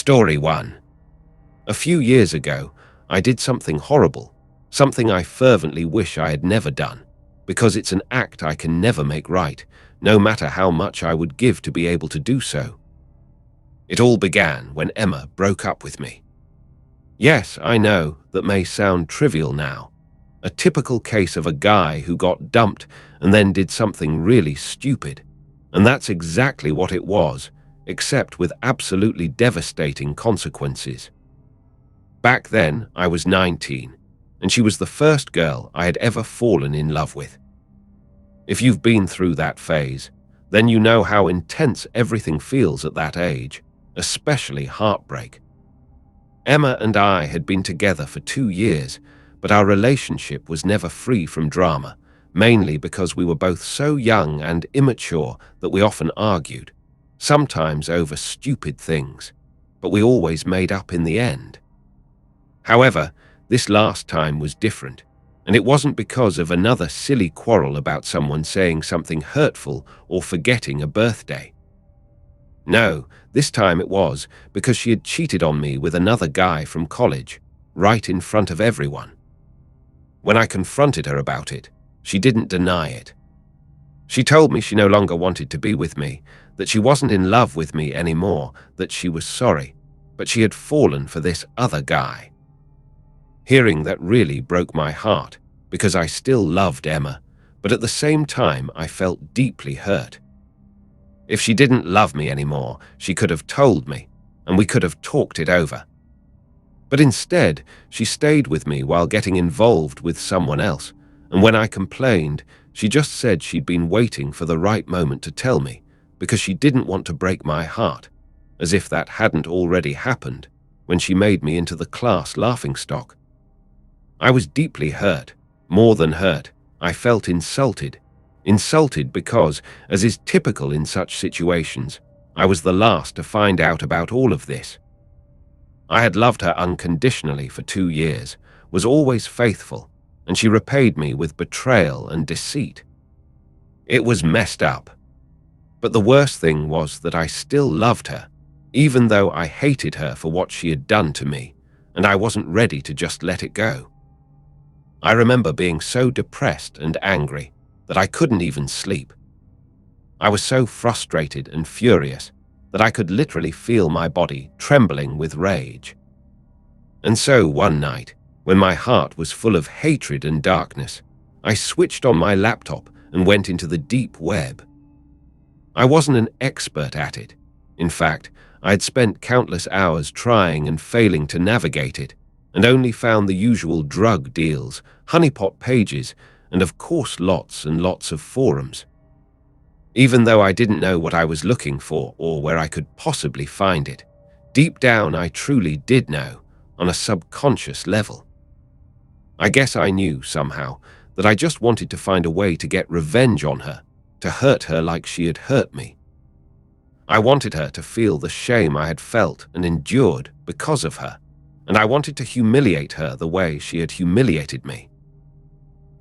Story 1. A few years ago, I did something horrible, something I fervently wish I had never done, because it's an act I can never make right, no matter how much I would give to be able to do so. It all began when Emma broke up with me. Yes, I know, that may sound trivial now. A typical case of a guy who got dumped and then did something really stupid. And that's exactly what it was, except with absolutely devastating consequences. Back then, I was 19, and she was the first girl I had ever fallen in love with. If you've been through that phase, then you know how intense everything feels at that age, especially heartbreak. Emma and I had been together for 2 years, but our relationship was never free from drama, mainly because we were both so young and immature that we often argued, sometimes over stupid things, but we always made up in the end. However, this last time was different, and it wasn't because of another silly quarrel about someone saying something hurtful or forgetting a birthday. No, this time it was because she had cheated on me with another guy from college, right in front of everyone. When I confronted her about it, she didn't deny it. She told me she no longer wanted to be with me, that she wasn't in love with me anymore, that she was sorry, but she had fallen for this other guy. Hearing that really broke my heart, because I still loved Emma, but at the same time I felt deeply hurt. If she didn't love me anymore, she could have told me, and we could have talked it over. But instead, she stayed with me while getting involved with someone else, and when I complained, she just said she'd been waiting for the right moment to tell me, because she didn't want to break my heart, as if that hadn't already happened when she made me into the class laughingstock. I was deeply hurt, more than hurt. I felt insulted. Insulted because, as is typical in such situations, I was the last to find out about all of this. I had loved her unconditionally for 2 years, was always faithful, and she repaid me with betrayal and deceit. It was messed up. But the worst thing was that I still loved her, even though I hated her for what she had done to me, and I wasn't ready to just let it go. I remember being so depressed and angry that I couldn't even sleep. I was so frustrated and furious that I could literally feel my body trembling with rage. And so one night, when my heart was full of hatred and darkness, I switched on my laptop and went into the deep web. I wasn't an expert at it. In fact, I had spent countless hours trying and failing to navigate it, and only found the usual drug deals, honeypot pages, and of course lots and lots of forums. Even though I didn't know what I was looking for or where I could possibly find it, deep down I truly did know, on a subconscious level. I guess I knew somehow that I just wanted to find a way to get revenge on her, to hurt her like she had hurt me. I wanted her to feel the shame I had felt and endured because of her, and I wanted to humiliate her the way she had humiliated me.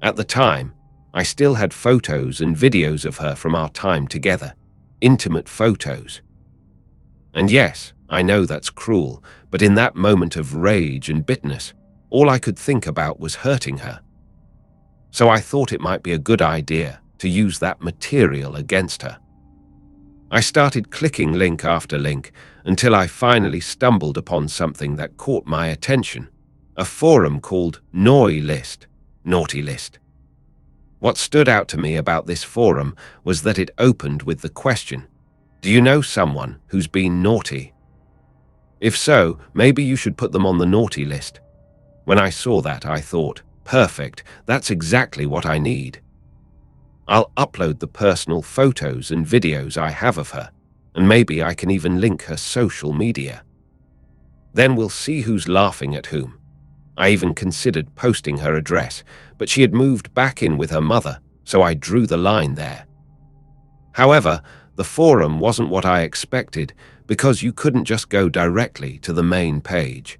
At the time, I still had photos and videos of her from our time together, intimate photos. And yes, I know that's cruel, but in that moment of rage and bitterness, all I could think about was hurting her. So I thought it might be a good idea to use that material against her. I started clicking link after link until I finally stumbled upon something that caught my attention, a forum called Naughty List. What stood out to me about this forum was that it opened with the question, "Do you know someone who's been naughty? If so, maybe you should put them on the naughty list." When I saw that, I thought, perfect, that's exactly what I need. I'll upload the personal photos and videos I have of her, and maybe I can even link her social media. Then we'll see who's laughing at whom. I even considered posting her address, but she had moved back in with her mother, so I drew the line there. However, the forum wasn't what I expected because you couldn't just go directly to the main page.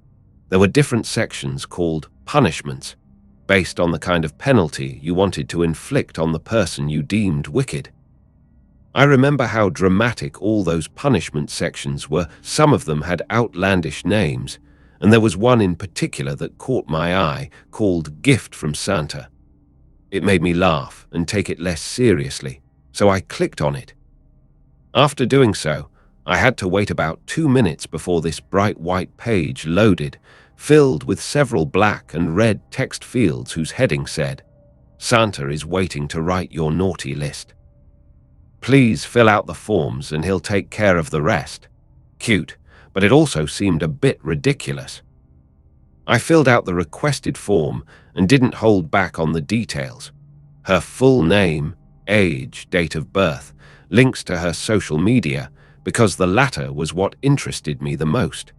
There were different sections called punishments, based on the kind of penalty you wanted to inflict on the person you deemed wicked. I remember how dramatic all those punishment sections were. Some of them had outlandish names, and there was one in particular that caught my eye, called Gift from Santa. It made me laugh and take it less seriously, so I clicked on it. After doing so, I had to wait about 2 minutes before this bright white page loaded, filled with several black and red text fields whose heading said, "Santa is waiting to write your naughty list. Please fill out the forms and he'll take care of the rest." Cute, but it also seemed a bit ridiculous. I filled out the requested form and didn't hold back on the details. Her full name, age, date of birth, links to her social media, because the latter was what interested me the most.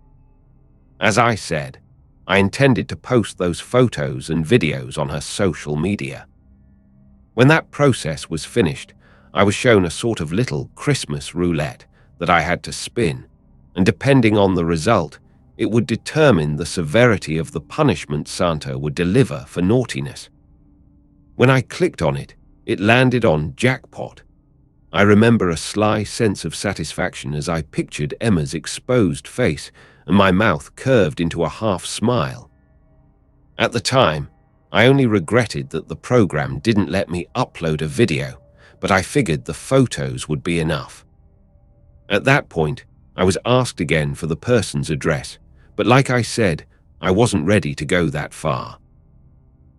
As I said, I intended to post those photos and videos on her social media. When that process was finished, I was shown a sort of little Christmas roulette that I had to spin, and depending on the result, it would determine the severity of the punishment Santa would deliver for naughtiness. When I clicked on it, it landed on jackpot. I remember a sly sense of satisfaction as I pictured Emma's exposed face and my mouth curved into a half smile. At the time, I only regretted that the program didn't let me upload a video, but I figured the photos would be enough. At that point, I was asked again for the person's address, but like I said, I wasn't ready to go that far.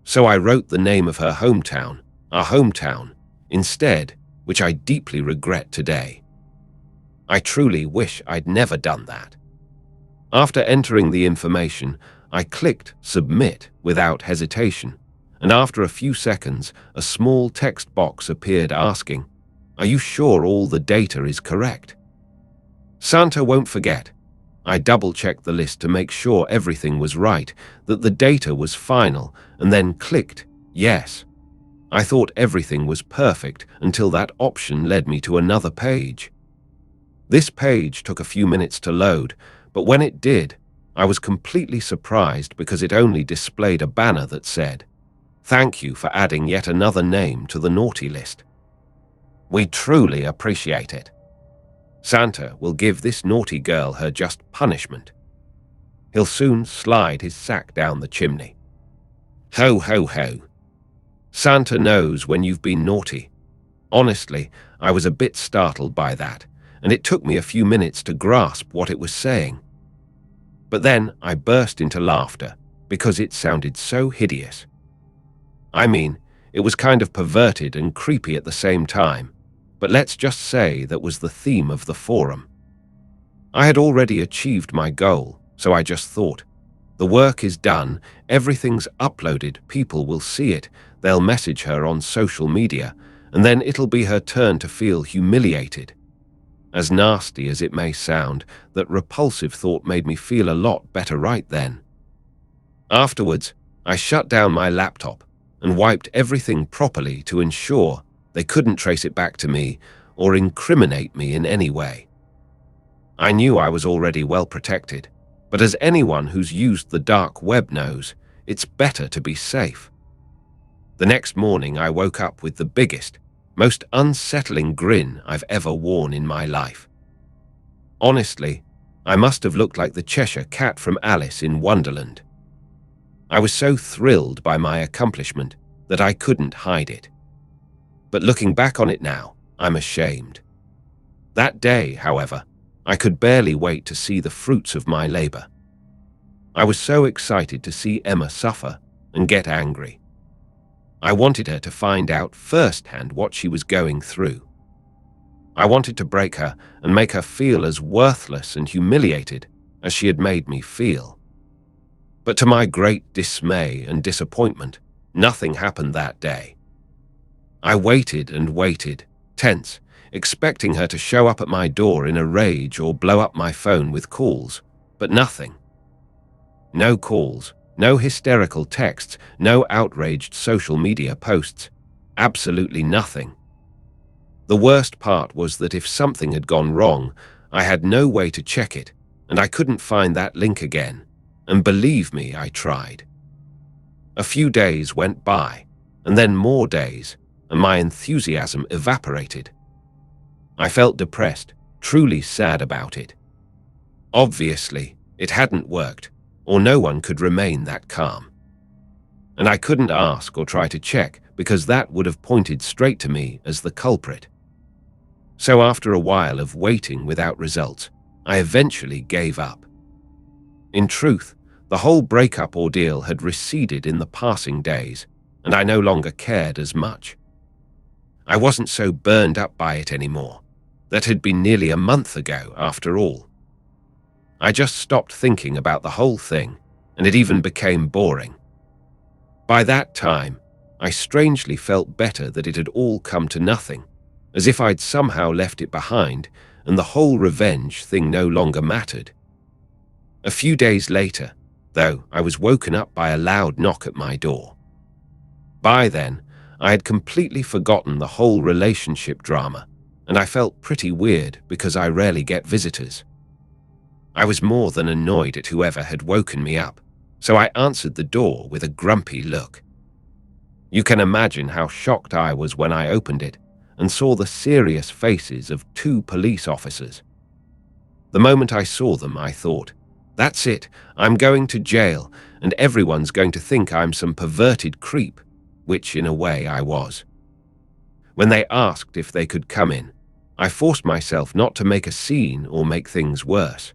So I wrote the name of her hometown, our hometown, instead, which I deeply regret today. I truly wish I'd never done that. After entering the information, I clicked Submit without hesitation, and after a few seconds, a small text box appeared asking, "Are you sure all the data is correct?" Santa won't forget. I double-checked the list to make sure everything was right, that the data was final, and then clicked Yes. I thought everything was perfect until that option led me to another page. This page took a few minutes to load, but when it did, I was completely surprised because it only displayed a banner that said, "Thank you for adding yet another name to the naughty list. We truly appreciate it. Santa will give this naughty girl her just punishment. He'll soon slide his sack down the chimney. Ho, ho, ho. Santa knows when you've been naughty." Honestly, I was a bit startled by that, and it took me a few minutes to grasp what it was saying. But then I burst into laughter because it sounded so hideous. I mean, it was kind of perverted and creepy at the same time, but let's just say that was the theme of the forum. I had already achieved my goal, so I just thought, the work is done, everything's uploaded, people will see it, they'll message her on social media, and then it'll be her turn to feel humiliated. As nasty as it may sound, that repulsive thought made me feel a lot better right then. Afterwards, I shut down my laptop and wiped everything properly to ensure they couldn't trace it back to me or incriminate me in any way. I knew I was already well protected, but as anyone who's used the dark web knows, it's better to be safe. The next morning I woke up with the biggest, most unsettling grin I've ever worn in my life. Honestly, I must have looked like the Cheshire Cat from Alice in Wonderland. I was so thrilled by my accomplishment that I couldn't hide it. But looking back on it now, I'm ashamed. That day, however, I could barely wait to see the fruits of my labor. I was so excited to see Emma suffer and get angry. I wanted her to find out firsthand what she was going through. I wanted to break her and make her feel as worthless and humiliated as she had made me feel. But to my great dismay and disappointment, nothing happened that day. I waited and waited, tense, expecting her to show up at my door in a rage or blow up my phone with calls, but nothing. No calls, no hysterical texts, no outraged social media posts, absolutely nothing. The worst part was that if something had gone wrong, I had no way to check it, and I couldn't find that link again, and believe me, I tried. A few days went by, and then more days, and my enthusiasm evaporated. I felt depressed, truly sad about it. Obviously, it hadn't worked, or no one could remain that calm. And I couldn't ask or try to check because that would have pointed straight to me as the culprit. So after a while of waiting without results, I eventually gave up. In truth, the whole breakup ordeal had receded in the passing days, and I no longer cared as much. I wasn't so burned up by it anymore. That had been nearly a month ago, after all. I just stopped thinking about the whole thing, and it even became boring. By that time, I strangely felt better that it had all come to nothing, as if I'd somehow left it behind and the whole revenge thing no longer mattered. A few days later, though, I was woken up by a loud knock at my door. By then, I had completely forgotten the whole relationship drama, and I felt pretty weird because I rarely get visitors. I was more than annoyed at whoever had woken me up, so I answered the door with a grumpy look. You can imagine how shocked I was when I opened it and saw the serious faces of 2 police officers. The moment I saw them, I thought, that's it, I'm going to jail, and everyone's going to think I'm some perverted creep, which in a way I was. When they asked if they could come in, I forced myself not to make a scene or make things worse.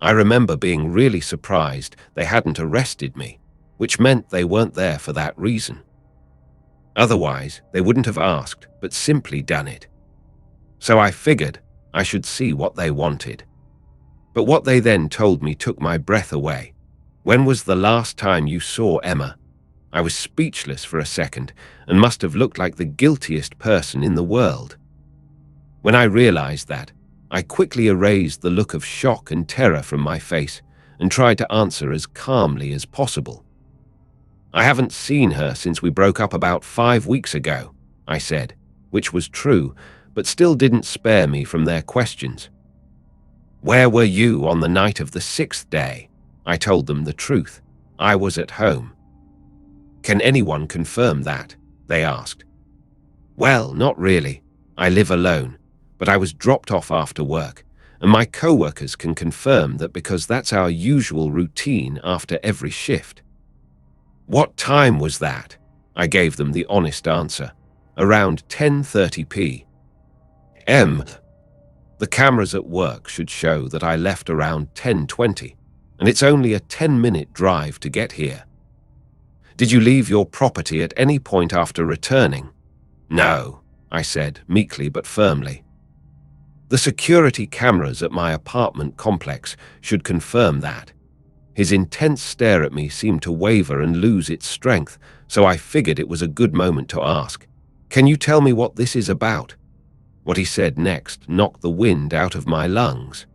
I remember being really surprised they hadn't arrested me, which meant they weren't there for that reason. Otherwise, they wouldn't have asked, but simply done it. So I figured I should see what they wanted. But what they then told me took my breath away. When was the last time you saw Emma? I was speechless for a second and must have looked like the guiltiest person in the world. When I realized that, I quickly erased the look of shock and terror from my face and tried to answer as calmly as possible. I haven't seen her since we broke up about 5 weeks ago, I said, which was true, but still didn't spare me from their questions. Where were you on the night of the 6th day? I told them the truth. I was at home. Can anyone confirm that? They asked. Well, not really. I live alone, but I was dropped off after work, and my co-workers can confirm that because that's our usual routine after every shift. What time was that? I gave them the honest answer. Around 10:30 p.m. The cameras at work should show that I left around 10:20, and it's only a 10-minute drive to get here. Did you leave your property at any point after returning? No, I said, meekly but firmly. The security cameras at my apartment complex should confirm that. His intense stare at me seemed to waver and lose its strength, so I figured it was a good moment to ask, "Can you tell me what this is about?" What he said next knocked the wind out of my lungs.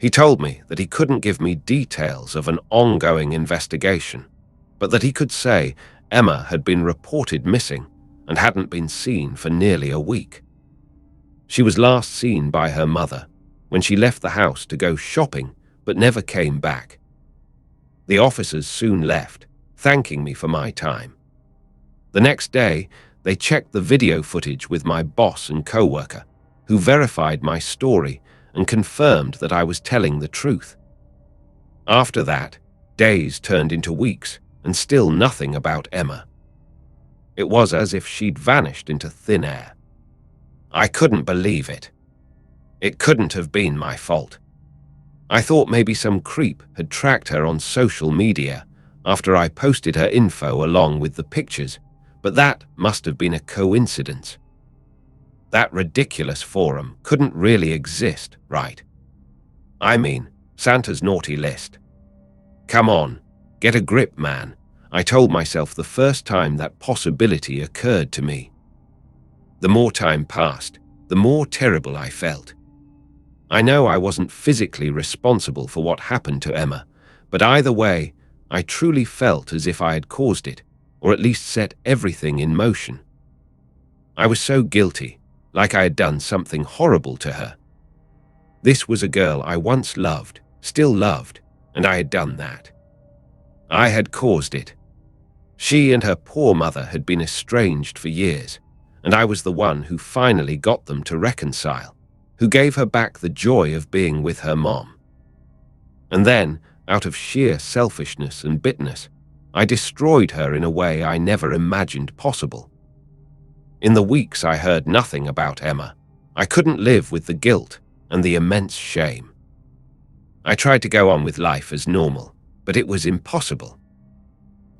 He told me that he couldn't give me details of an ongoing investigation, but that he could say Emma had been reported missing and hadn't been seen for nearly a week. She was last seen by her mother when she left the house to go shopping but never came back. The officers soon left, thanking me for my time. The next day, they checked the video footage with my boss and co-worker, who verified my story and confirmed that I was telling the truth. After that, days turned into weeks, and still nothing about Emma. It was as if she'd vanished into thin air. I couldn't believe it. It couldn't have been my fault. I thought maybe some creep had tracked her on social media after I posted her info along with the pictures, but that must have been a coincidence. That ridiculous forum couldn't really exist, right? I mean, Santa's naughty list. Come on, get a grip, man, I told myself the first time that possibility occurred to me. The more time passed, the more terrible I felt. I know I wasn't physically responsible for what happened to Emma, but either way, I truly felt as if I had caused it, or at least set everything in motion. I was so guilty, like I had done something horrible to her. This was a girl I once loved, still loved, and I had done that. I had caused it. She and her poor mother had been estranged for years, and I was the one who finally got them to reconcile, who gave her back the joy of being with her mom. And then, out of sheer selfishness and bitterness, I destroyed her in a way I never imagined possible. In the weeks I heard nothing about Emma, I couldn't live with the guilt and the immense shame. I tried to go on with life as normal, but it was impossible.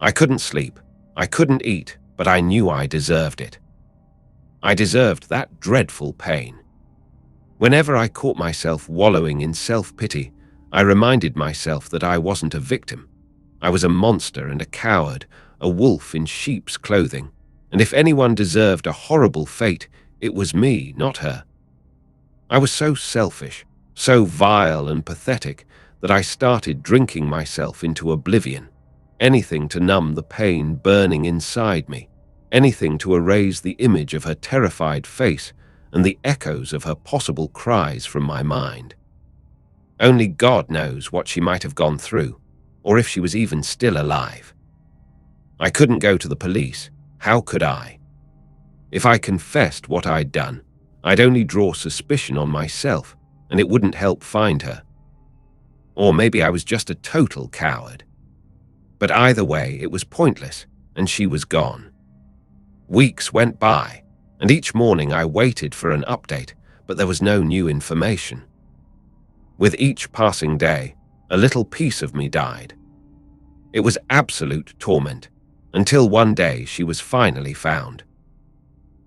I couldn't sleep, I couldn't eat, but I knew I deserved it. I deserved that dreadful pain. Whenever I caught myself wallowing in self-pity, I reminded myself that I wasn't a victim. I was a monster and a coward, a wolf in sheep's clothing, and if anyone deserved a horrible fate, it was me, not her. I was so selfish, so vile and pathetic, that I started drinking myself into oblivion. Anything to numb the pain burning inside me, anything to erase the image of her terrified face and the echoes of her possible cries from my mind. Only God knows what she might have gone through, or if she was even still alive. I couldn't go to the police. How could I? If I confessed what I'd done, I'd only draw suspicion on myself, and it wouldn't help find her. Or maybe I was just a total coward. But either way, it was pointless, and she was gone. Weeks went by, and each morning I waited for an update, but there was no new information. With each passing day, a little piece of me died. It was absolute torment, until one day she was finally found.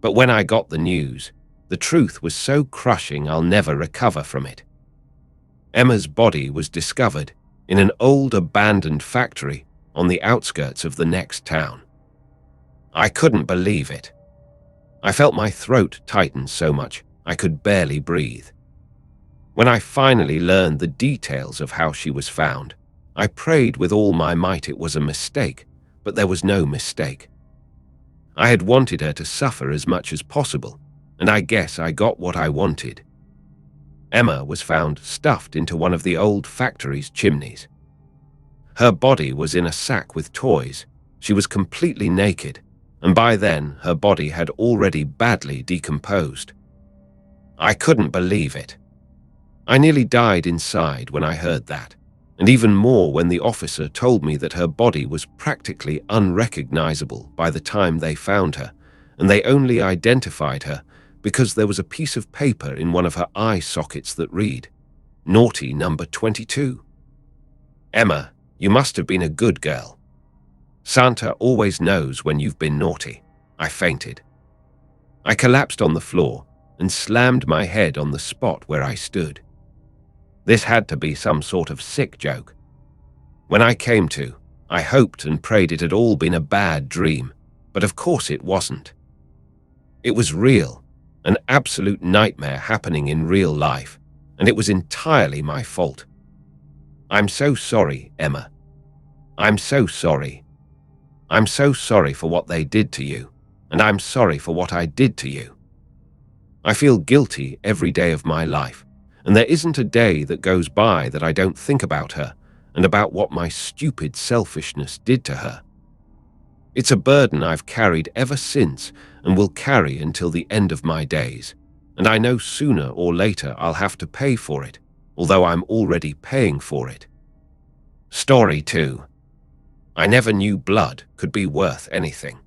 But when I got the news, the truth was so crushing I'll never recover from it. Emma's body was discovered in an old abandoned factory on the outskirts of the next town. I couldn't believe it. I felt my throat tighten so much I could barely breathe. When I finally learned the details of how she was found, I prayed with all my might it was a mistake, but there was no mistake. I had wanted her to suffer as much as possible, and I guess I got what I wanted. Emma was found stuffed into one of the old factory's chimneys. Her body was in a sack with toys. She was completely naked, and by then her body had already badly decomposed. I couldn't believe it. I nearly died inside when I heard that, and even more when the officer told me that her body was practically unrecognizable by the time they found her, and they only identified her because there was a piece of paper in one of her eye sockets that read, "Naughty number 22. Emma, you must have been a good girl. Santa always knows when you've been naughty." I fainted. I collapsed on the floor and slammed my head on the spot where I stood. This had to be some sort of sick joke. When I came to, I hoped and prayed it had all been a bad dream, but of course it wasn't. It was real, an absolute nightmare happening in real life, and it was entirely my fault. I'm so sorry, Emma. I'm so sorry. I'm so sorry for what they did to you, and I'm sorry for what I did to you. I feel guilty every day of my life, and there isn't a day that goes by that I don't think about her and about what my stupid selfishness did to her. It's a burden I've carried ever since and will carry until the end of my days, and I know sooner or later I'll have to pay for it, although I'm already paying for it. Story 2. I never knew blood could be worth anything.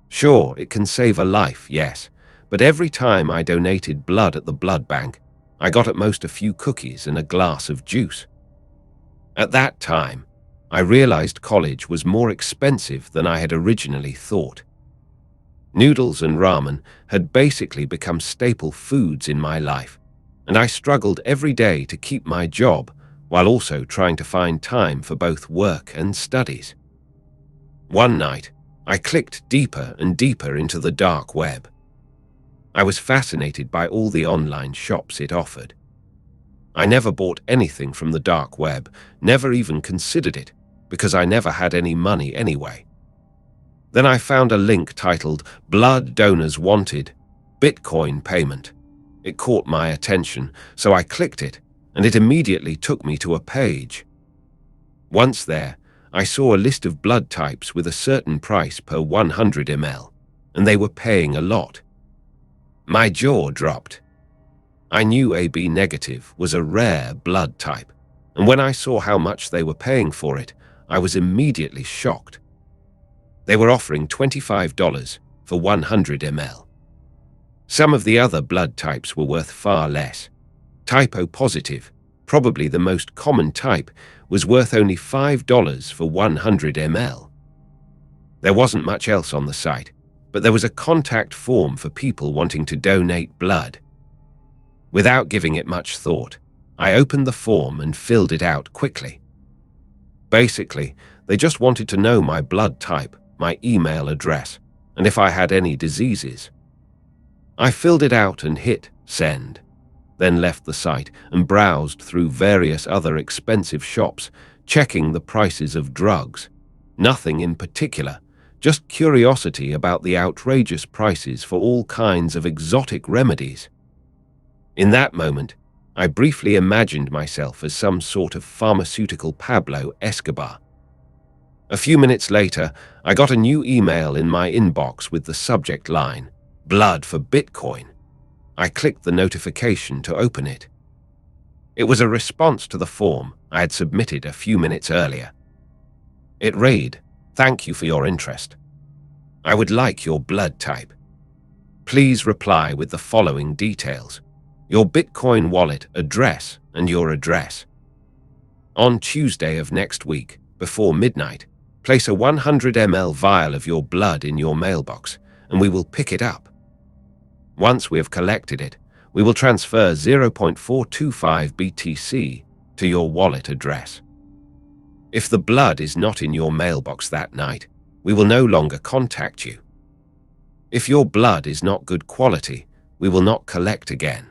Sure, it can save a life, yes, but every time I donated blood at the blood bank, I got at most a few cookies and a glass of juice. At that time, I realized college was more expensive than I had originally thought. Noodles and ramen had basically become staple foods in my life, and I struggled every day to keep my job while also trying to find time for both work and studies. One night, I clicked deeper and deeper into the dark web. I was fascinated by all the online shops it offered. I never bought anything from the dark web, never even considered it, because I never had any money anyway. Then I found a link titled "Blood Donors Wanted, Bitcoin Payment." It caught my attention, so I clicked it, and it immediately took me to a page. Once there, I saw a list of blood types with a certain price per 100 ml, and they were paying a lot. My jaw dropped. I knew AB negative was a rare blood type, and when I saw how much they were paying for it, I was immediately shocked. They were offering $25 for 100 ml. Some of the other blood types were worth far less. Type O positive, probably the most common type, was worth only $5 for 100 ml. There wasn't much else on the site, but there was a contact form for people wanting to donate blood. Without giving it much thought, I opened the form and filled it out quickly. Basically, they just wanted to know my blood type, my email address, and if I had any diseases. I filled it out and hit send, then left the site and browsed through various other expensive shops, checking the prices of drugs. Nothing in particular, just curiosity about the outrageous prices for all kinds of exotic remedies. In that moment, I briefly imagined myself as some sort of pharmaceutical Pablo Escobar. A few minutes later, I got a new email in my inbox with the subject line, "Blood for Bitcoin." I clicked the notification to open it. It was a response to the form I had submitted a few minutes earlier. It read, "Thank you for your interest. I would like your blood type. Please reply with the following details: your Bitcoin wallet address and your address. On Tuesday of next week, before midnight, place a 100 ml vial of your blood in your mailbox, and we will pick it up. Once we have collected it, we will transfer 0.425 BTC to your wallet address. If the blood is not in your mailbox that night, we will no longer contact you. If your blood is not good quality, we will not collect again."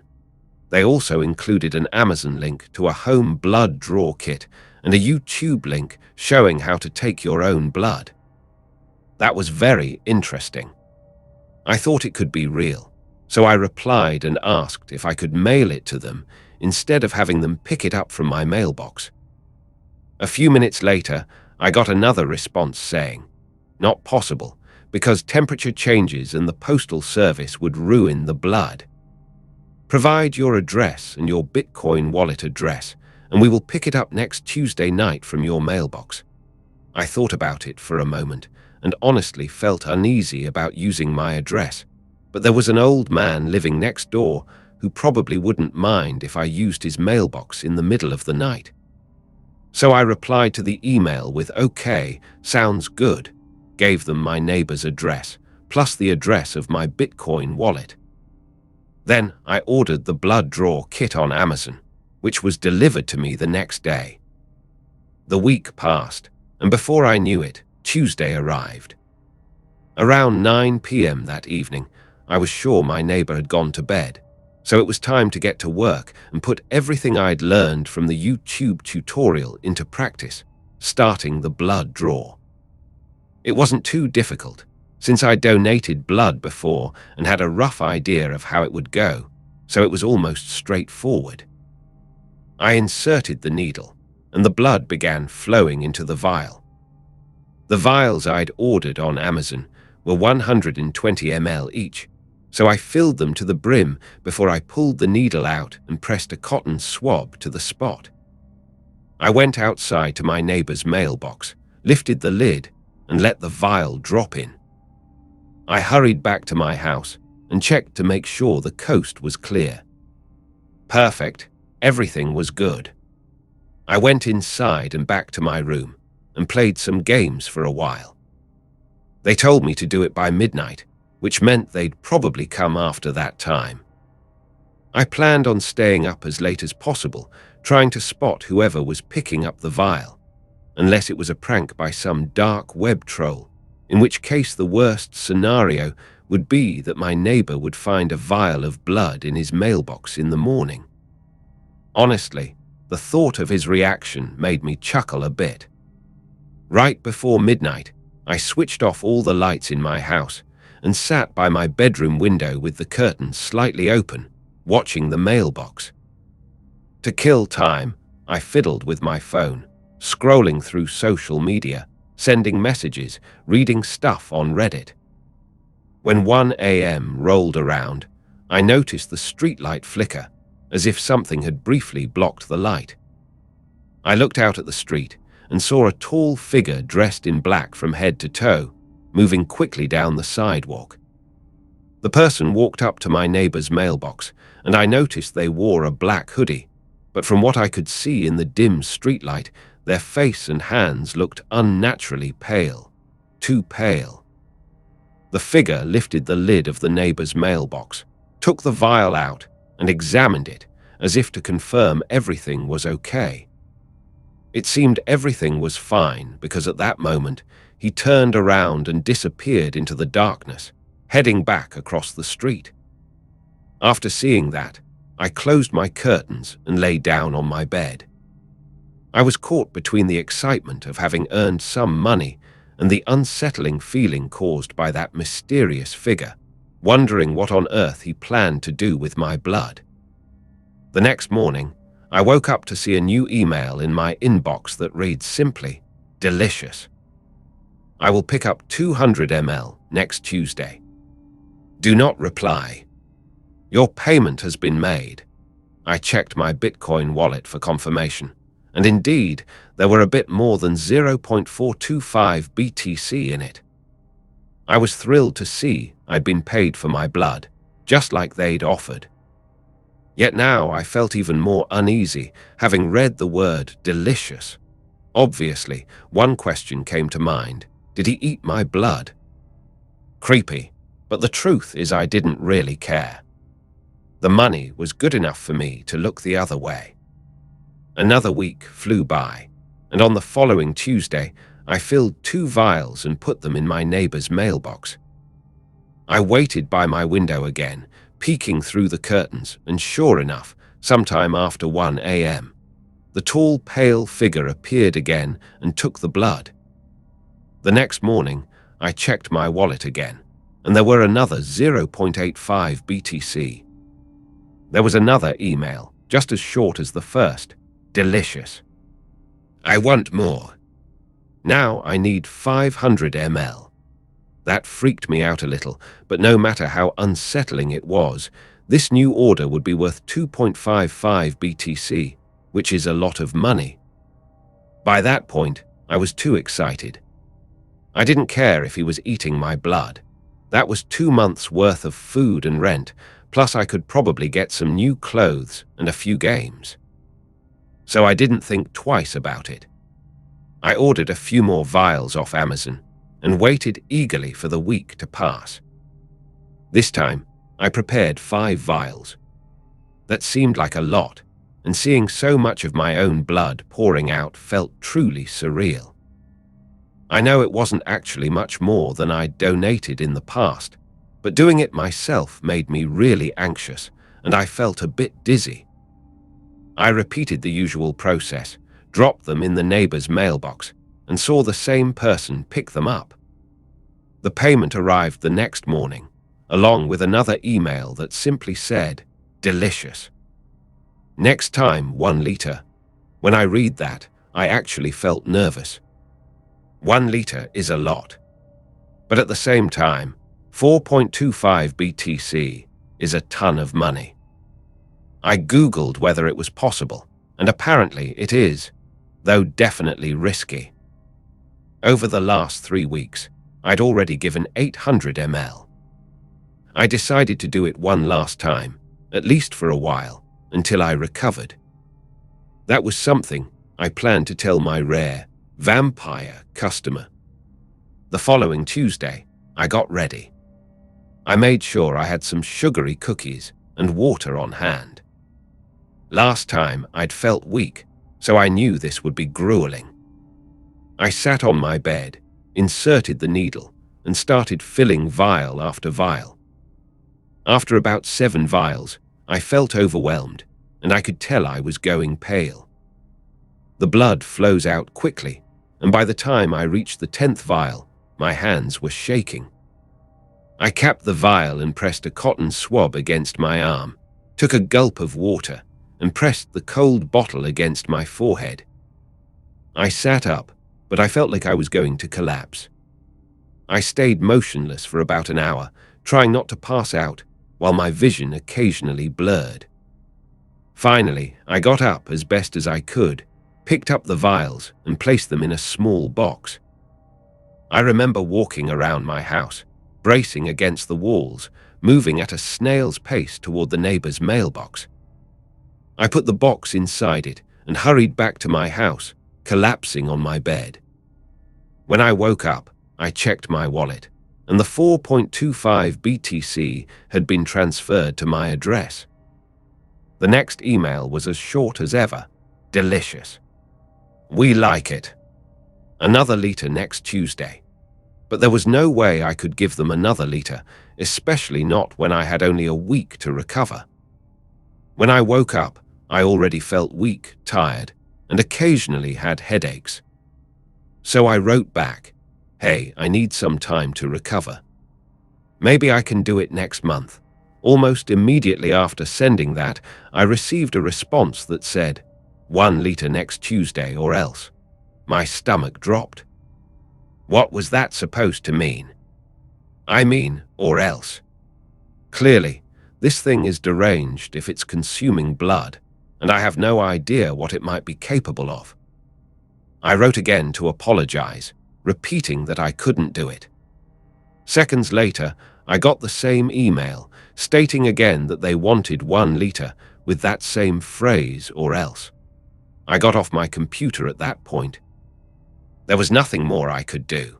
They also included an Amazon link to a home blood draw kit and a YouTube link showing how to take your own blood. That was very interesting. I thought it could be real, so I replied and asked if I could mail it to them instead of having them pick it up from my mailbox. A few minutes later, I got another response saying, "Not possible, because temperature changes and the postal service would ruin the blood. Provide your address and your Bitcoin wallet address, and we will pick it up next Tuesday night from your mailbox." I thought about it for a moment and honestly felt uneasy about using my address, but there was an old man living next door who probably wouldn't mind if I used his mailbox in the middle of the night. So I replied to the email with "Okay, sounds good," gave them my neighbor's address, plus the address of my Bitcoin wallet. Then I ordered the blood draw kit on Amazon, which was delivered to me the next day. The week passed, and before I knew it, Tuesday arrived. Around 9 p.m. that evening, I was sure my neighbor had gone to bed, so it was time to get to work and put everything I'd learned from the YouTube tutorial into practice, starting the blood draw. It wasn't too difficult, since I donated blood before and had a rough idea of how it would go, so it was almost straightforward. I inserted the needle, and the blood began flowing into the vial. The vials I'd ordered on Amazon were 120 ml each, so I filled them to the brim before I pulled the needle out and pressed a cotton swab to the spot. I went outside to my neighbor's mailbox, lifted the lid, and let the vial drop in. I hurried back to my house and checked to make sure the coast was clear. Perfect, everything was good. I went inside and back to my room and played some games for a while. They told me to do it by midnight, which meant they'd probably come after that time. I planned on staying up as late as possible, trying to spot whoever was picking up the vial, unless it was a prank by some dark web troll, in which case the worst scenario would be that my neighbor would find a vial of blood in his mailbox in the morning. Honestly, the thought of his reaction made me chuckle a bit. Right before midnight, I switched off all the lights in my house and sat by my bedroom window with the curtains slightly open, watching the mailbox. To kill time, I fiddled with my phone, scrolling through social media, sending messages, reading stuff on Reddit. When 1 a.m. rolled around, I noticed the streetlight flicker, as if something had briefly blocked the light. I looked out at the street and saw a tall figure dressed in black from head to toe, moving quickly down the sidewalk. The person walked up to my neighbor's mailbox, and I noticed they wore a black hoodie, but from what I could see in the dim streetlight, their face and hands looked unnaturally pale, too pale. The figure lifted the lid of the neighbor's mailbox, took the vial out, and examined it, as if to confirm everything was okay. It seemed everything was fine because at that moment, he turned around and disappeared into the darkness, heading back across the street. After seeing that, I closed my curtains and lay down on my bed. I was caught between the excitement of having earned some money and the unsettling feeling caused by that mysterious figure, wondering what on earth he planned to do with my blood. The next morning, I woke up to see a new email in my inbox that reads simply, "Delicious. I will pick up 200 ml next Tuesday. Do not reply. Your payment has been made." I checked my Bitcoin wallet for confirmation, and indeed, there were a bit more than 0.425 BTC in it. I was thrilled to see I'd been paid for my blood, just like they'd offered. Yet now I felt even more uneasy, having read the word delicious. Obviously, one question came to mind. Did he eat my blood? Creepy, but the truth is I didn't really care. The money was good enough for me to look the other way. Another week flew by, and on the following Tuesday, I filled 2 vials and put them in my neighbor's mailbox. I waited by my window again, peeking through the curtains, and sure enough, sometime after 1 a.m., the tall, pale figure appeared again and took the blood. The next morning, I checked my wallet again, and there were another 0.85 BTC. There was another email, just as short as the first. Delicious. I want more. Now I need 500 ml. That freaked me out a little, but no matter how unsettling it was, this new order would be worth 2.55 BTC, which is a lot of money. By that point, I was too excited. I didn't care if he was eating my blood. That was 2 months' worth of food and rent, plus I could probably get some new clothes and a few games. So I didn't think twice about it. I ordered a few more vials off Amazon and waited eagerly for the week to pass. This time, I prepared 5 vials. That seemed like a lot, and seeing so much of my own blood pouring out felt truly surreal. I know it wasn't actually much more than I'd donated in the past, but doing it myself made me really anxious, and I felt a bit dizzy. I repeated the usual process, dropped them in the neighbor's mailbox, and saw the same person pick them up. The payment arrived the next morning, along with another email that simply said, "Delicious. Next time, 1 liter." When I read that, I actually felt nervous. 1 liter is a lot. But at the same time, 4.25 BTC is a ton of money. I Googled whether it was possible, and apparently it is, though definitely risky. Over the last 3 weeks, I'd already given 800 ml. I decided to do it one last time, at least for a while, until I recovered. That was something I planned to tell my rare, vampire customer. The following Tuesday, I got ready. I made sure I had some sugary cookies and water on hand. Last time I'd felt weak, so I knew this would be grueling. I sat on my bed, inserted the needle, and started filling vial after vial. After about 7 vials, I felt overwhelmed, and I could tell I was going pale. The blood flows out quickly, and by the time I reached the 10th vial, my hands were shaking. I capped the vial and pressed a cotton swab against my arm, took a gulp of water, and pressed the cold bottle against my forehead. I sat up, but I felt like I was going to collapse. I stayed motionless for about an hour, trying not to pass out, while my vision occasionally blurred. Finally, I got up as best as I could, picked up the vials, and placed them in a small box. I remember walking around my house, bracing against the walls, moving at a snail's pace toward the neighbor's mailbox. I put the box inside it and hurried back to my house, collapsing on my bed. When I woke up, I checked my wallet, and the 4.25 BTC had been transferred to my address. The next email was as short as ever. Delicious. We like it. Another liter next Tuesday. But there was no way I could give them another liter, especially not when I had only a week to recover. When I woke up, I already felt weak, tired, and occasionally had headaches. So I wrote back, "Hey, I need some time to recover. Maybe I can do it next month." Almost immediately after sending that, I received a response that said, "1 liter next Tuesday or else." My stomach dropped. What was that supposed to mean? I mean, or else. Clearly, this thing is deranged if it's consuming blood, and I have no idea what it might be capable of. I wrote again to apologize, repeating that I couldn't do it. Seconds later, I got the same email, stating again that they wanted 1 liter with that same phrase or else. I got off my computer at that point. There was nothing more I could do.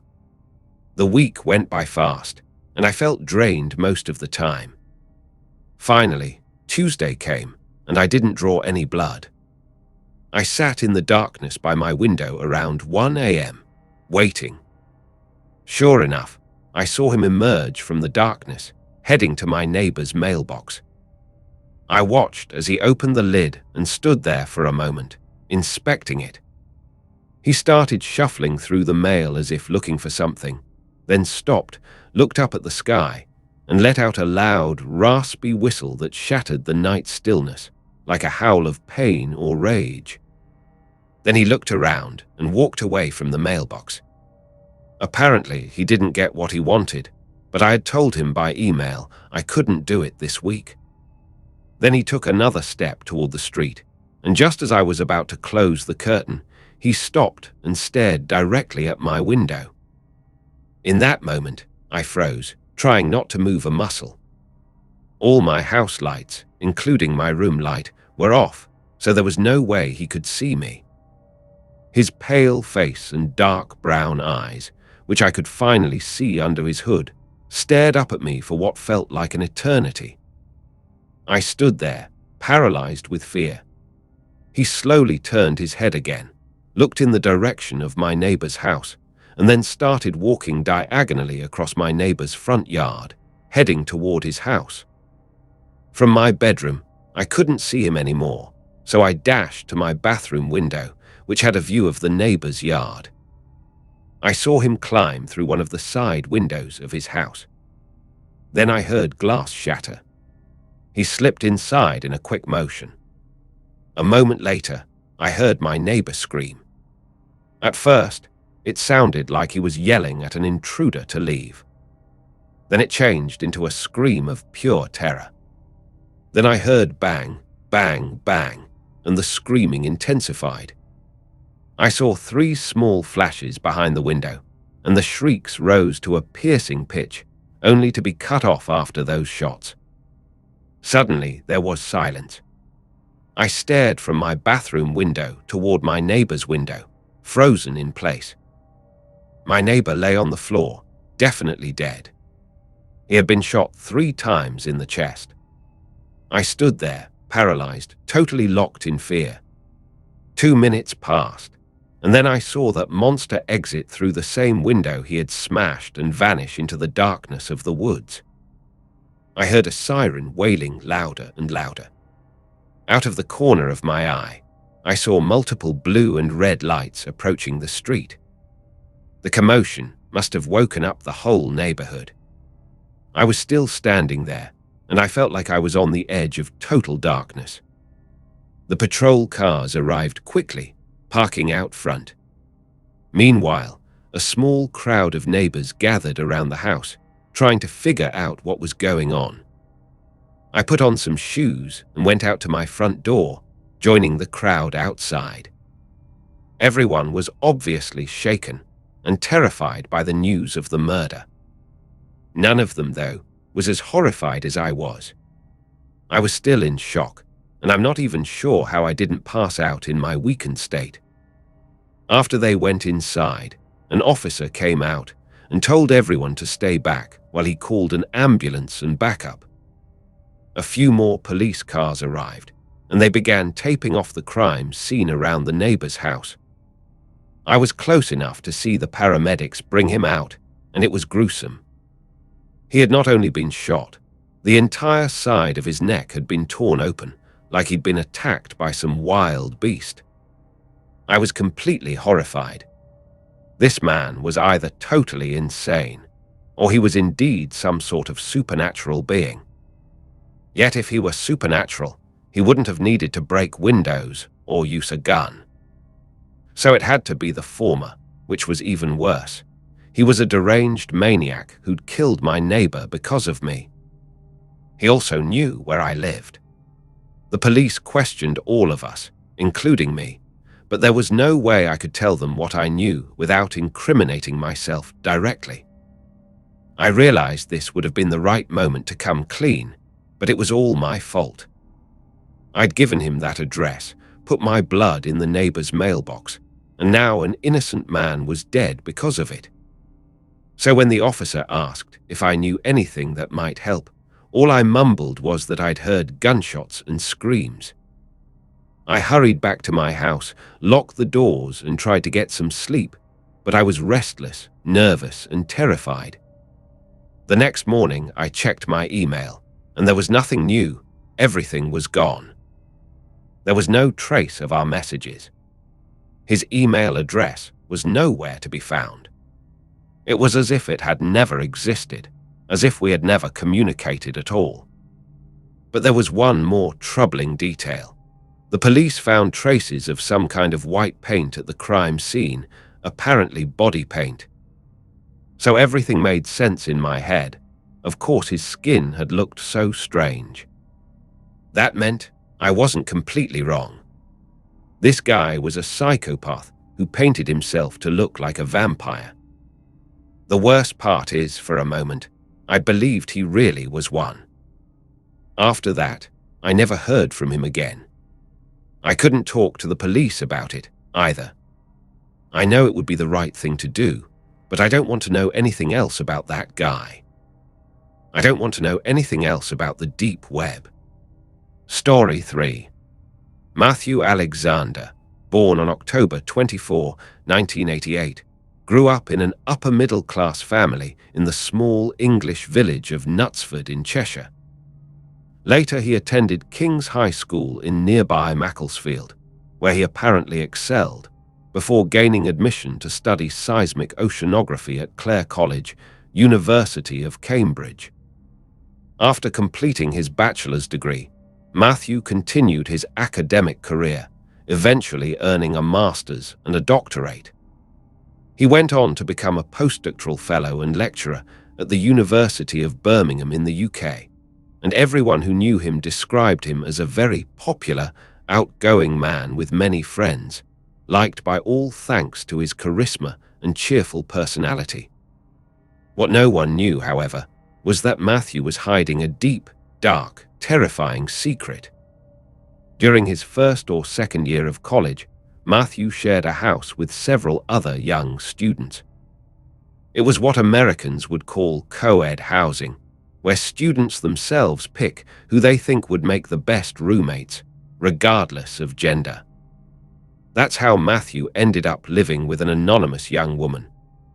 The week went by fast, and I felt drained most of the time. Finally, Tuesday came, and I didn't draw any blood. I sat in the darkness by my window around 1 a.m., waiting. Sure enough, I saw him emerge from the darkness, heading to my neighbor's mailbox. I watched as he opened the lid and stood there for a moment, inspecting it. He started shuffling through the mail as if looking for something, then stopped, looked up at the sky, and let out a loud, raspy whistle that shattered the night stillness, like a howl of pain or rage. Then he looked around and walked away from the mailbox. Apparently, he didn't get what he wanted, but I had told him by email I couldn't do it this week. Then he took another step toward the street, and just as I was about to close the curtain, he stopped and stared directly at my window. In that moment, I froze, trying not to move a muscle. All my house lights, including my room light, were off, so there was no way he could see me. His pale face and dark brown eyes, which I could finally see under his hood, stared up at me for what felt like an eternity. I stood there, paralyzed with fear. He slowly turned his head again, looked in the direction of my neighbor's house, and then started walking diagonally across my neighbor's front yard, heading toward his house. From my bedroom, I couldn't see him anymore, so I dashed to my bathroom window, which had a view of the neighbor's yard. I saw him climb through one of the side windows of his house. Then I heard glass shatter. He slipped inside in a quick motion. A moment later, I heard my neighbor scream. At first, it sounded like he was yelling at an intruder to leave. Then it changed into a scream of pure terror. Then I heard bang, bang, bang, and the screaming intensified. I saw 3 small flashes behind the window, and the shrieks rose to a piercing pitch, only to be cut off after those shots. Suddenly, there was silence. I stared from my bathroom window toward my neighbor's window, frozen in place. My neighbor lay on the floor, definitely dead. He had been shot 3 times in the chest. I stood there, paralyzed, totally locked in fear. 2 minutes passed, and then I saw that monster exit through the same window he had smashed and vanish into the darkness of the woods. I heard a siren wailing louder and louder. Out of the corner of my eye, I saw multiple blue and red lights approaching the street. The commotion must have woken up the whole neighborhood. I was still standing there, and I felt like I was on the edge of total darkness. The patrol cars arrived quickly, parking out front. Meanwhile, a small crowd of neighbors gathered around the house, trying to figure out what was going on. I put on some shoes and went out to my front door, joining the crowd outside. Everyone was obviously shaken and terrified by the news of the murder. None of them, though, was as horrified as I was. I was still in shock, and I'm not even sure how I didn't pass out in my weakened state. After they went inside, an officer came out and told everyone to stay back while he called an ambulance and backup. A few more police cars arrived, and they began taping off the crime scene around the neighbor's house. I was close enough to see the paramedics bring him out, and it was gruesome. He had not only been shot, the entire side of his neck had been torn open, like he'd been attacked by some wild beast. I was completely horrified. This man was either totally insane, or he was indeed some sort of supernatural being. Yet if he were supernatural, he wouldn't have needed to break windows or use a gun. So it had to be the former, which was even worse. He was a deranged maniac who'd killed my neighbor because of me. He also knew where I lived. The police questioned all of us, including me, but there was no way I could tell them what I knew without incriminating myself directly. I realized this would have been the right moment to come clean, but it was all my fault. I'd given him that address, put my blood in the neighbor's mailbox, and now an innocent man was dead because of it. So when the officer asked if I knew anything that might help, all I mumbled was that I'd heard gunshots and screams. I hurried back to my house, locked the doors, and tried to get some sleep, but I was restless, nervous, and terrified. The next morning, I checked my email, and there was nothing new. Everything was gone. There was no trace of our messages. His email address was nowhere to be found. It was as if it had never existed, as if we had never communicated at all. But there was one more troubling detail. The police found traces of some kind of white paint at the crime scene, apparently body paint. So everything made sense in my head. Of course, his skin had looked so strange. That meant I wasn't completely wrong. This guy was a psychopath who painted himself to look like a vampire. The worst part is, for a moment, I believed he really was one. After that, I never heard from him again. I couldn't talk to the police about it, either. I know it would be the right thing to do, but I don't want to know anything else about that guy. I don't want to know anything else about the deep web. Story 3. Matthew Alexander, born on October 24, 1988, grew up in an upper-middle-class family in the small English village of Knutsford in Cheshire. Later, he attended King's High School in nearby Macclesfield, where he apparently excelled, before gaining admission to study seismic oceanography at Clare College, University of Cambridge. After completing his bachelor's degree, Matthew continued his academic career, eventually earning a master's and a doctorate. He went on to become a postdoctoral fellow and lecturer at the University of Birmingham in the UK, and everyone who knew him described him as a very popular, outgoing man with many friends, liked by all thanks to his charisma and cheerful personality. What no one knew, however, was that Matthew was hiding a deep, dark, terrifying secret. During his first or second year of college, Matthew shared a house with several other young students. It was what Americans would call co-ed housing, where students themselves pick who they think would make the best roommates, regardless of gender. That's how Matthew ended up living with an anonymous young woman,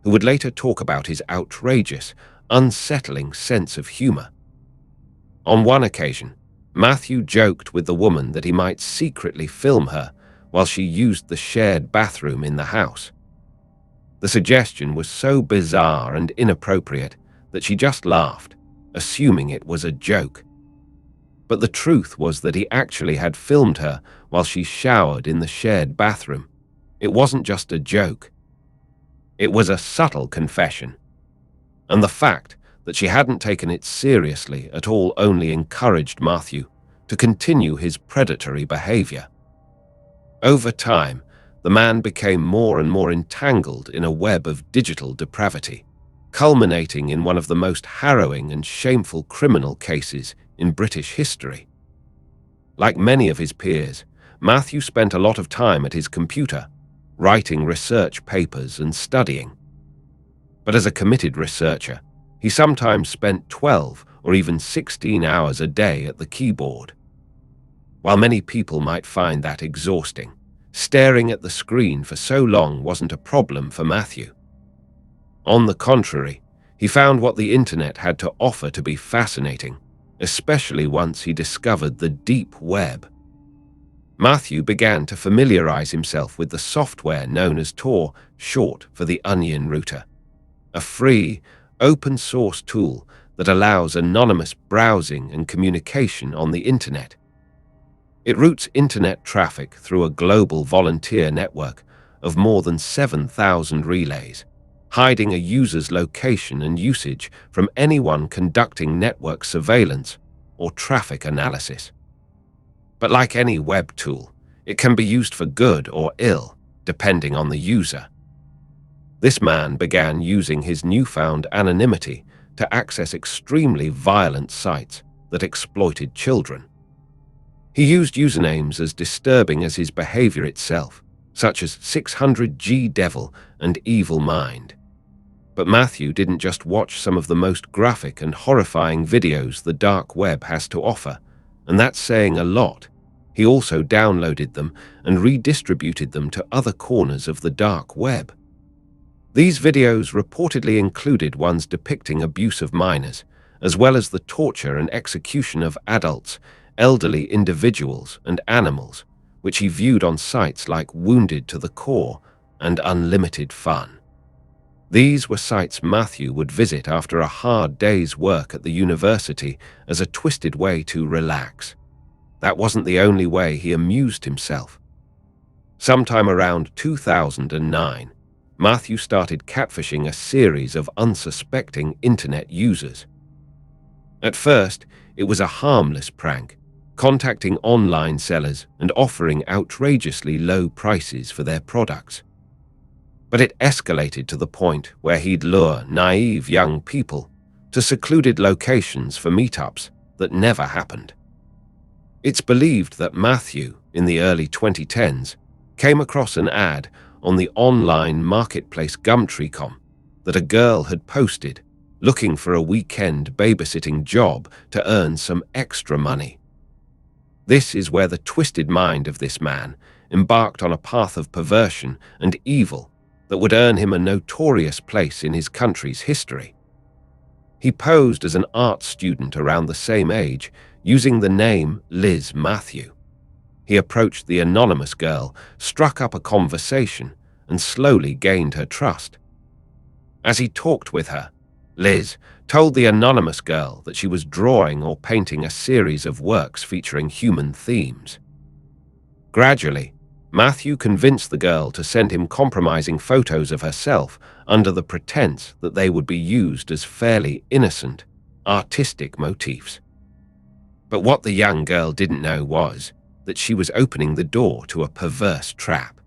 who would later talk about his outrageous, unsettling sense of humor. On one occasion, Matthew joked with the woman that he might secretly film her while she used the shared bathroom in the house. The suggestion was so bizarre and inappropriate that she just laughed, assuming it was a joke. But the truth was that he actually had filmed her while she showered in the shared bathroom. It wasn't just a joke. It was a subtle confession. And the fact that she hadn't taken it seriously at all only encouraged Matthew to continue his predatory behavior. Over time, the man became more and more entangled in a web of digital depravity, culminating in one of the most harrowing and shameful criminal cases in British history. Like many of his peers, Matthew spent a lot of time at his computer, writing research papers and studying. But as a committed researcher, he sometimes spent 12 or even 16 hours a day at the keyboard. While many people might find that exhausting, staring at the screen for so long wasn't a problem for Matthew. On the contrary, he found what the internet had to offer to be fascinating, especially once he discovered the deep web. Matthew began to familiarize himself with the software known as Tor, short for the Onion Router, a free, open-source tool that allows anonymous browsing and communication on the internet. It routes internet traffic through a global volunteer network of more than 7,000 relays, hiding a user's location and usage from anyone conducting network surveillance or traffic analysis. But like any web tool, it can be used for good or ill, depending on the user. This man began using his newfound anonymity to access extremely violent sites that exploited children. He used usernames as disturbing as his behavior itself, such as 600G Devil and Evil Mind. But Matthew didn't just watch some of the most graphic and horrifying videos the dark web has to offer, and that's saying a lot. He also downloaded them and redistributed them to other corners of the dark web. These videos reportedly included ones depicting abuse of minors, as well as the torture and execution of adults, elderly individuals, and animals, which he viewed on sites like Wounded to the Core and Unlimited Fun. These were sites Matthew would visit after a hard day's work at the university as a twisted way to relax. That wasn't the only way he amused himself. Sometime around 2009, Matthew started catfishing a series of unsuspecting internet users. At first, it was a harmless prank, contacting online sellers and offering outrageously low prices for their products. But it escalated to the point where he'd lure naive young people to secluded locations for meetups that never happened. It's believed that Matthew, in the early 2010s, came across an ad on the online marketplace Gumtree.com that a girl had posted looking for a weekend babysitting job to earn some extra money. This is where the twisted mind of this man embarked on a path of perversion and evil that would earn him a notorious place in his country's history. He posed as an art student around the same age, using the name Liz Matthew. He approached the anonymous girl, struck up a conversation, and slowly gained her trust. As he talked with her, Liz told the anonymous girl that she was drawing or painting a series of works featuring human themes. Gradually, Matthew convinced the girl to send him compromising photos of herself under the pretense that they would be used as fairly innocent, artistic motifs. But what the young girl didn't know was that she was opening the door to a perverse trap.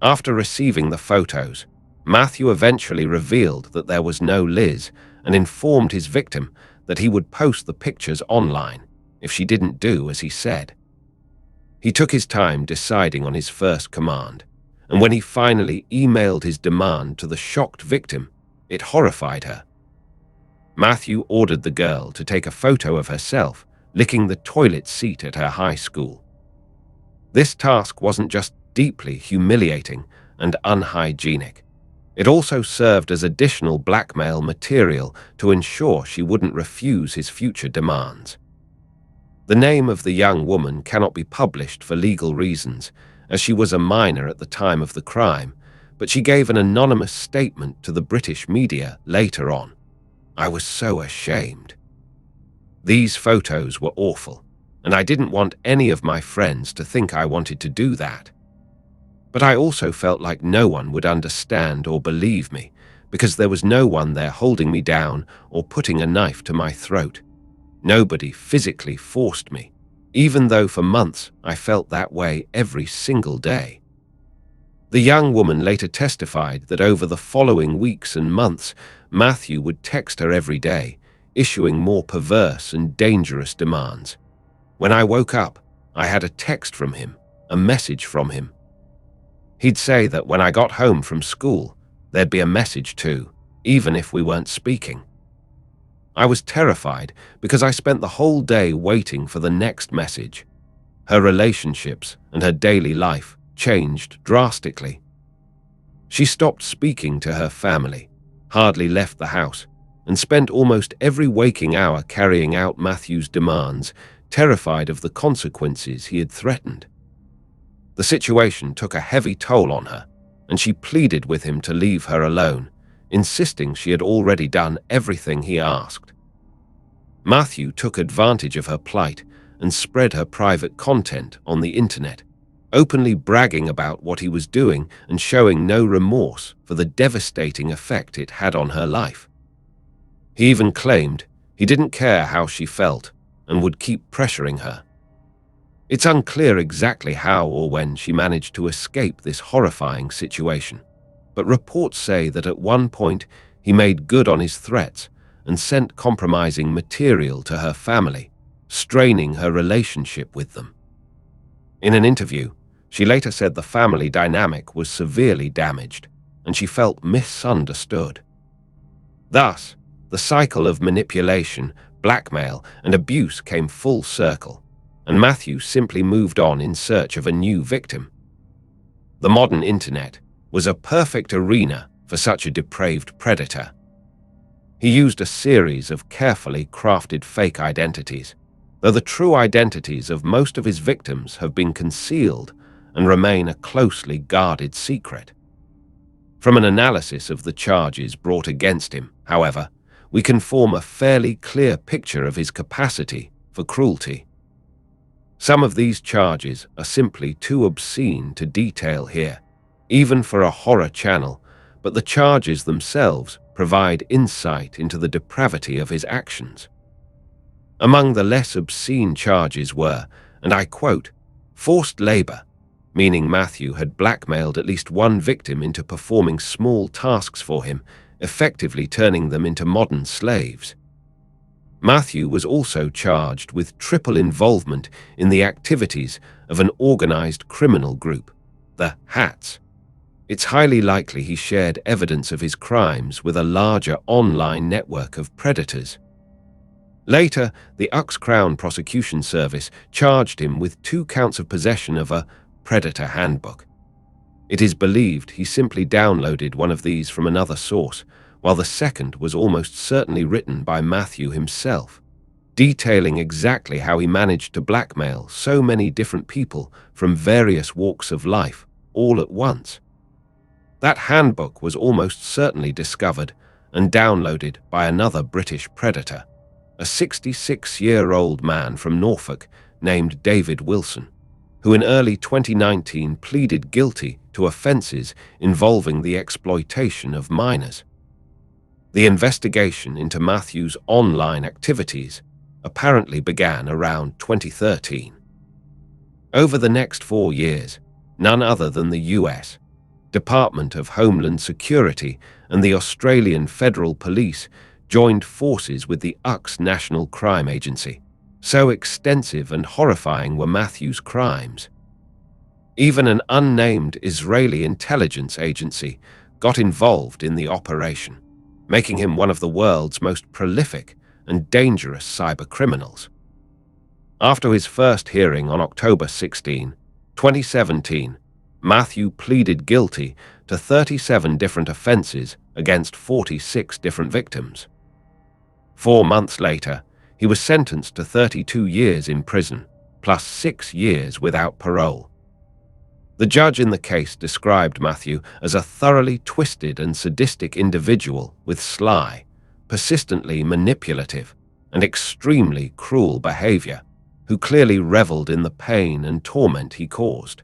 After receiving the photos, Matthew eventually revealed that there was no Liz and informed his victim that he would post the pictures online if she didn't do as he said. He took his time deciding on his first command, and when he finally emailed his demand to the shocked victim, it horrified her. Matthew ordered the girl to take a photo of herself licking the toilet seat at her high school. This task wasn't just deeply humiliating and unhygienic. It also served as additional blackmail material to ensure she wouldn't refuse his future demands. The name of the young woman cannot be published for legal reasons, as she was a minor at the time of the crime, but she gave an anonymous statement to the British media later on. "I was so ashamed. These photos were awful, and I didn't want any of my friends to think I wanted to do that. But I also felt like no one would understand or believe me because there was no one there holding me down or putting a knife to my throat. Nobody physically forced me, even though for months I felt that way every single day. The young woman later testified that over the following weeks and months, Matthew would text her every day, issuing more perverse and dangerous demands. When I woke up, I had a text from him, a message from him. He'd say that when I got home from school, there'd be a message too, even if we weren't speaking. I was terrified because I spent the whole day waiting for the next message. Her relationships and her daily life changed drastically. She stopped speaking to her family, hardly left the house, and spent almost every waking hour carrying out Matthew's demands, terrified of the consequences he had threatened. The situation took a heavy toll on her, and she pleaded with him to leave her alone, insisting she had already done everything he asked. Matthew took advantage of her plight and spread her private content on the internet, openly bragging about what he was doing and showing no remorse for the devastating effect it had on her life. He even claimed he didn't care how she felt and would keep pressuring her. It's unclear exactly how or when she managed to escape this horrifying situation, but reports say that at one point he made good on his threats and sent compromising material to her family, straining her relationship with them. In an interview, she later said the family dynamic was severely damaged and she felt misunderstood. Thus, the cycle of manipulation, blackmail, and abuse came full circle, and Matthew simply moved on in search of a new victim. The modern internet was a perfect arena for such a depraved predator. He used a series of carefully crafted fake identities, though the true identities of most of his victims have been concealed and remain a closely guarded secret. From an analysis of the charges brought against him, however, we can form a fairly clear picture of his capacity for cruelty. Some of these charges are simply too obscene to detail here, even for a horror channel, but the charges themselves provide insight into the depravity of his actions. Among the less obscene charges were, and I quote, forced labor, meaning Matthew had blackmailed at least one victim into performing small tasks for him, effectively turning them into modern slaves. Matthew was also charged with triple involvement in the activities of an organized criminal group, the Hats. It's highly likely he shared evidence of his crimes with a larger online network of predators. Later, the Crown Prosecution Service charged him with 2 counts of possession of a predator handbook. It is believed he simply downloaded one of these from another source, while the second was almost certainly written by Matthew himself, detailing exactly how he managed to blackmail so many different people from various walks of life all at once. That handbook was almost certainly discovered and downloaded by another British predator, a 66-year-old man from Norfolk named David Wilson, who in early 2019 pleaded guilty to offences involving the exploitation of minors. The investigation into Matthew's online activities apparently began around 2013. Over the next 4 years, none other than the US Department of Homeland Security and the Australian Federal Police joined forces with the National Crime Agency. So extensive and horrifying were Matthew's crimes. Even an unnamed Israeli intelligence agency got involved in the operation, making him one of the world's most prolific and dangerous cybercriminals. After his first hearing on October 16, 2017, Matthew pleaded guilty to 37 different offenses against 46 different victims. 4 months later, he was sentenced to 32 years in prison, plus 6 years without parole. The judge in the case described Matthew as a thoroughly twisted and sadistic individual with sly, persistently manipulative, and extremely cruel behavior, who clearly reveled in the pain and torment he caused.